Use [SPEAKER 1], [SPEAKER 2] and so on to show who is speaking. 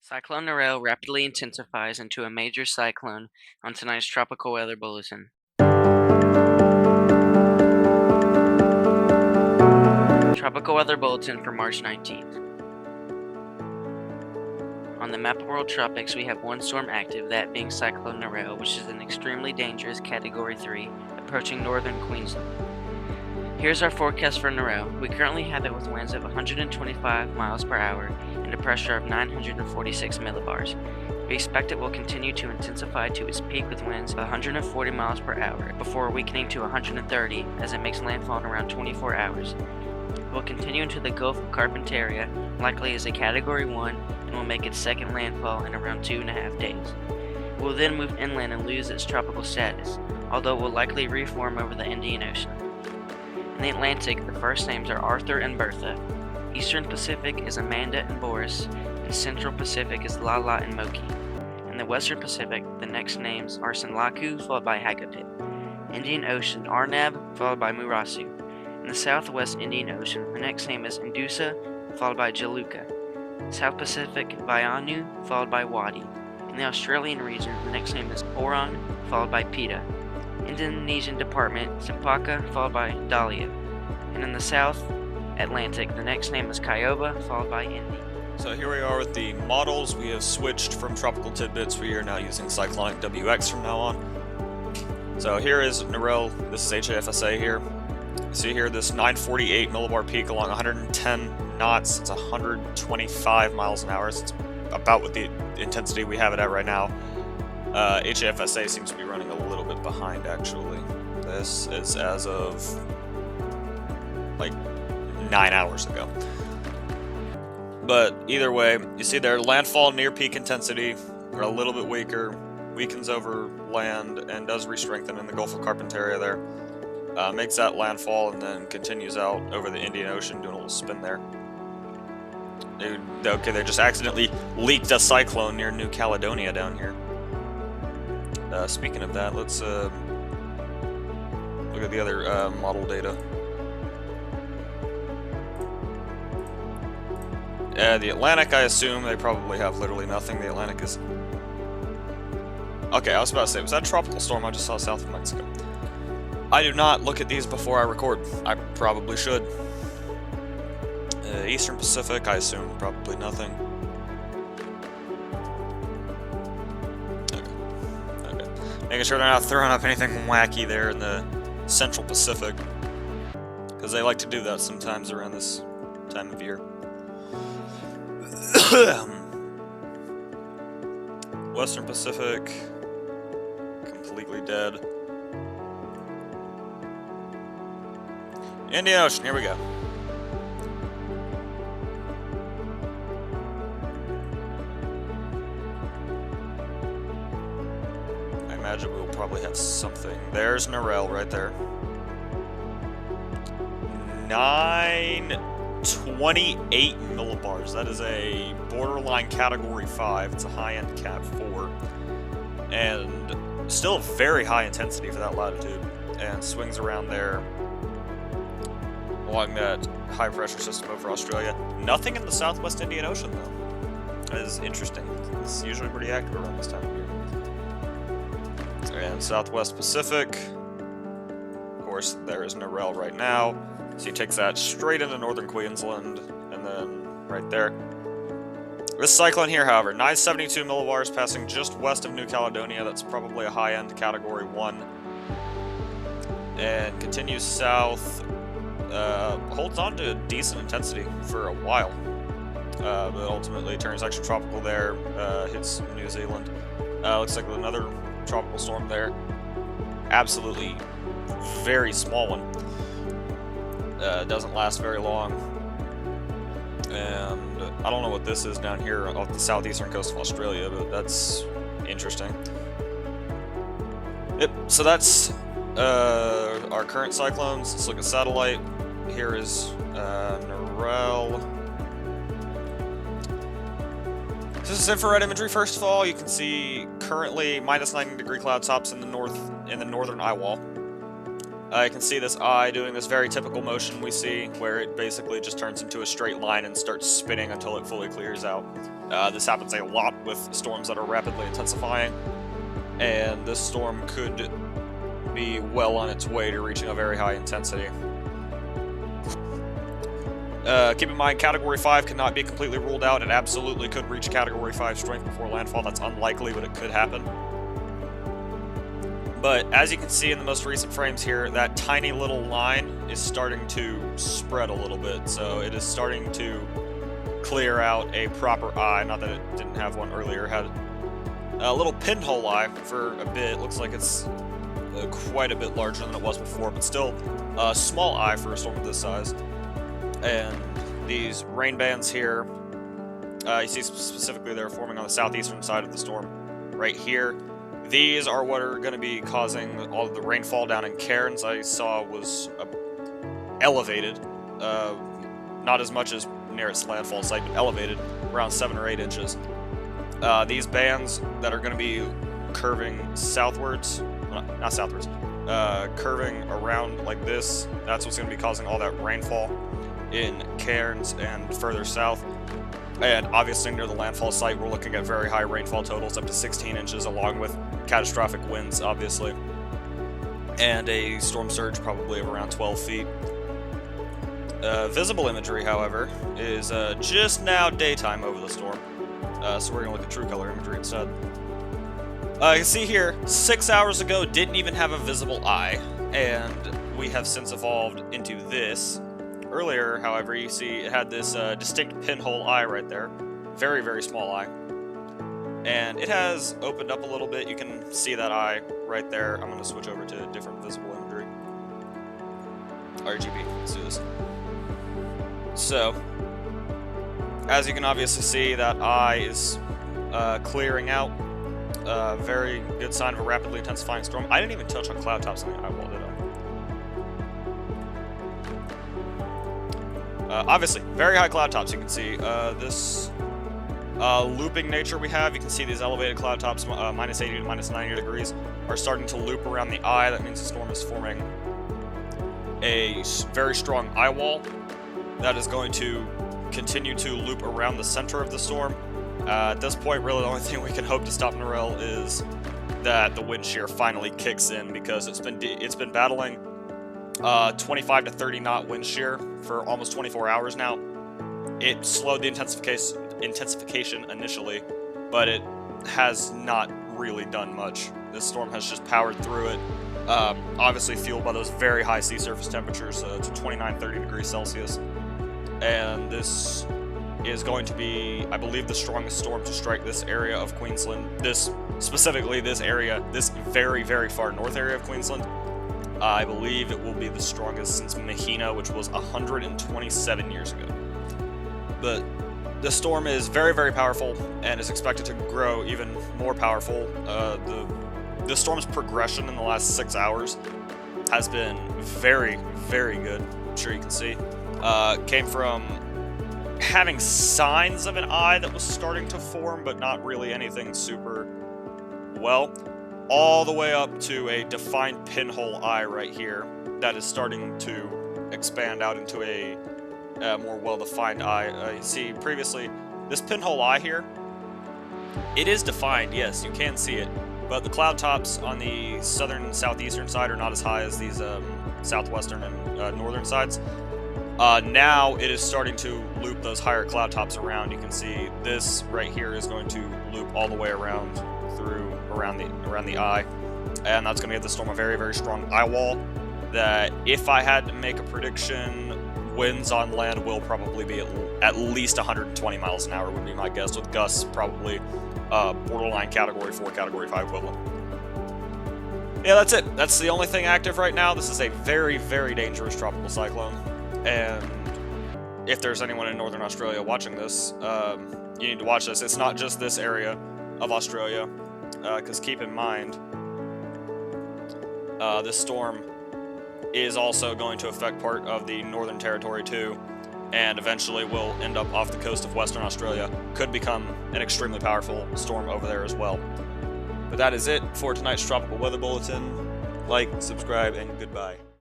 [SPEAKER 1] Cyclone Narelle rapidly intensifies into a major cyclone on tonight's tropical weather bulletin. Tropical weather bulletin for March 19th. On the map of world tropics, we have one storm active, that being Cyclone Narelle, which is an extremely dangerous Category 3, approaching northern Queensland. Here's our forecast for Narelle. We currently have it with winds of 125 miles per hour and a pressure of 946 millibars. We expect it will continue to intensify to its peak with winds of 140 miles per hour before weakening to 130 as it makes landfall in around 24 hours. It will continue into the Gulf of Carpentaria, likely as a Category 1, and will make its second landfall in around 2.5 days. It will then move inland and lose its tropical status, although it will likely reform over the Indian Ocean. In the Atlantic, the first names are Arthur and Bertha. Eastern Pacific is Amanda and Boris, and Central Pacific is Lala and Moki. In the Western Pacific, the next names are Senlaku, followed by Hagapit. Indian Ocean, Arnab, followed by Murasu. In the Southwest Indian Ocean, the next name is Indusa, followed by Jaluka. South Pacific, Vayanu, followed by Wadi. In the Australian region, the next name is Orang, followed by Pita. Indonesian department, Cempaka, followed by Dahlia. And in the South Atlantic, the next name is Kiowa, followed by Indi.
[SPEAKER 2] So here we are with the models. We have switched from tropical tidbits. We are now using cyclonic WX from now on. So here is Narelle. This is HAFSA here. You see here this 948 millibar peak along 110 knots. It's 125 miles an hour. So it's about what the intensity we have it at right now. HAFSA seems to be running a little bit behind, actually. This is as of like 9 hours ago. But either way, you see their landfall near peak intensity, or a little bit weaker, weakens over land, and does re-strengthen in the Gulf of Carpentaria there. Makes that landfall and then continues out over the Indian Ocean, doing a little spin there. Okay, they just accidentally leaked a cyclone near New Caledonia down here. Speaking of that, let's look at the other model data. The Atlantic, I assume, they probably have literally nothing. The Atlantic is... Okay, I was about to say, was that a tropical storm I just saw south of Mexico? I do not look at these before I record. I probably should. Eastern Pacific, I assume, probably nothing. Okay. Making sure they're not throwing up anything wacky there in the Central Pacific, because they like to do that sometimes around this time of year. Western Pacific, completely dead. Indian Ocean, here we go. I imagine we'll probably have something. There's Narelle right there. 928 millibars. That is a borderline Category 5. It's a high-end Cat 4. And still very high intensity for that latitude. And swings around there along that high-pressure system over Australia. Nothing in the Southwest Indian Ocean, though. That is interesting. It's usually pretty active around this time of year. And Southwest Pacific. Of course, there is Narelle right now. So he takes that straight into northern Queensland, and then right there. This cyclone here, however, 972 millibars, passing just west of New Caledonia. That's probably a high-end Category 1. And continues south. Holds on to decent intensity for a while. But ultimately turns extratropical there. Hits New Zealand. Looks like another tropical storm there. Absolutely very small one. Doesn't last very long. And I don't know what this is down here off the southeastern coast of Australia, but that's interesting. Yep, so that's our current cyclones. Let's look at satellite. Here is Narelle. This is infrared imagery. First of all, you can see currently -90 degree cloud tops in the northern eye wall. You can see this eye doing this very typical motion we see, where it basically just turns into a straight line and starts spinning until it fully clears out. This happens a lot with storms that are rapidly intensifying, and this storm could be well on its way to reaching a very high intensity. Keep in mind, Category 5 cannot be completely ruled out. It absolutely could reach Category 5 strength before landfall. That's unlikely, but it could happen. But as you can see in the most recent frames here, that tiny little line is starting to spread a little bit. So it is starting to clear out a proper eye. Not that it didn't have one earlier. It had a little pinhole eye for a bit. Looks like it's quite a bit larger than it was before, but still a small eye for a storm of this size. And these rain bands here, you see specifically they're forming on the southeastern side of the storm right here. These are what are going to be causing all of the rainfall down in Cairns. I saw was elevated, not as much as near its landfall site, but elevated around 7 or 8 inches. These bands that are going to be curving southwards, well, not southwards, curving around like this, that's what's going to be causing all that rainfall in Cairns and further south. And obviously near the landfall site, we're looking at very high rainfall totals, up to 16 inches, along with catastrophic winds, obviously. And a storm surge probably of around 12 feet. Visible imagery, however, is just now daytime over the storm. So we're going to look at true color imagery instead. You can see here, 6 hours ago, didn't even have a visible eye. And we have since evolved into this. Earlier, however, you see it had this distinct pinhole eye right there. Very, very small eye. And it has opened up a little bit. You can see that eye right there. I'm going to switch over to different visible imagery. RGB. Let's do this. So, as you can obviously see, that eye is clearing out. Very good sign of a rapidly intensifying storm. I didn't even touch on cloud tops on the eyewall, did I? Obviously, very high cloud tops. You can see this looping nature we have. You can see these elevated cloud tops, minus 80 to minus 90 degrees, are starting to loop around the eye. That means the storm is forming a very strong eye wall that is going to continue to loop around the center of the storm. At this point, really the only thing we can hope to stop Narelle is that the wind shear finally kicks in, because it's been battling 25 to 30 knot wind shear for almost 24 hours now. It slowed the intensification initially, but it has not really done much. This storm has just powered through it, obviously fueled by those very high sea surface temperatures to 29, 30 degrees Celsius. And this is going to be, I believe, the strongest storm to strike this area of Queensland. Specifically this area, this very, very far north area of Queensland. I believe it will be the strongest since Mahina, which was 127 years ago. But the storm is very, very powerful and is expected to grow even more powerful. The storm's progression in the last 6 hours has been very, very good. I'm sure you can see. Came from having signs of an eye that was starting to form, but not really anything super well, all the way up to a defined pinhole eye right here that is starting to expand out into a more well-defined eye. You see previously, this pinhole eye here, it is defined, yes, you can see it, but the cloud tops on the southern and southeastern side are not as high as these southwestern and northern sides. Now it is starting to loop those higher cloud tops around. You can see this right here is going to loop all the way around around the eye, and that's going to give the storm a very, very strong eye wall that, if I had to make a prediction, winds on land will probably be at least 120 miles an hour would be my guess, with gusts probably borderline Category 4, Category 5 equivalent. Yeah, that's it. That's the only thing active right now. This is a very, very dangerous tropical cyclone, and if there's anyone in Northern Australia watching this, you need to watch this. It's not just this area of Australia, because keep in mind, this storm is also going to affect part of the Northern Territory too, and eventually will end up off the coast of Western Australia. Could become an extremely powerful storm over there as well. But that is it for tonight's Tropical Weather Bulletin. Like, subscribe, and goodbye.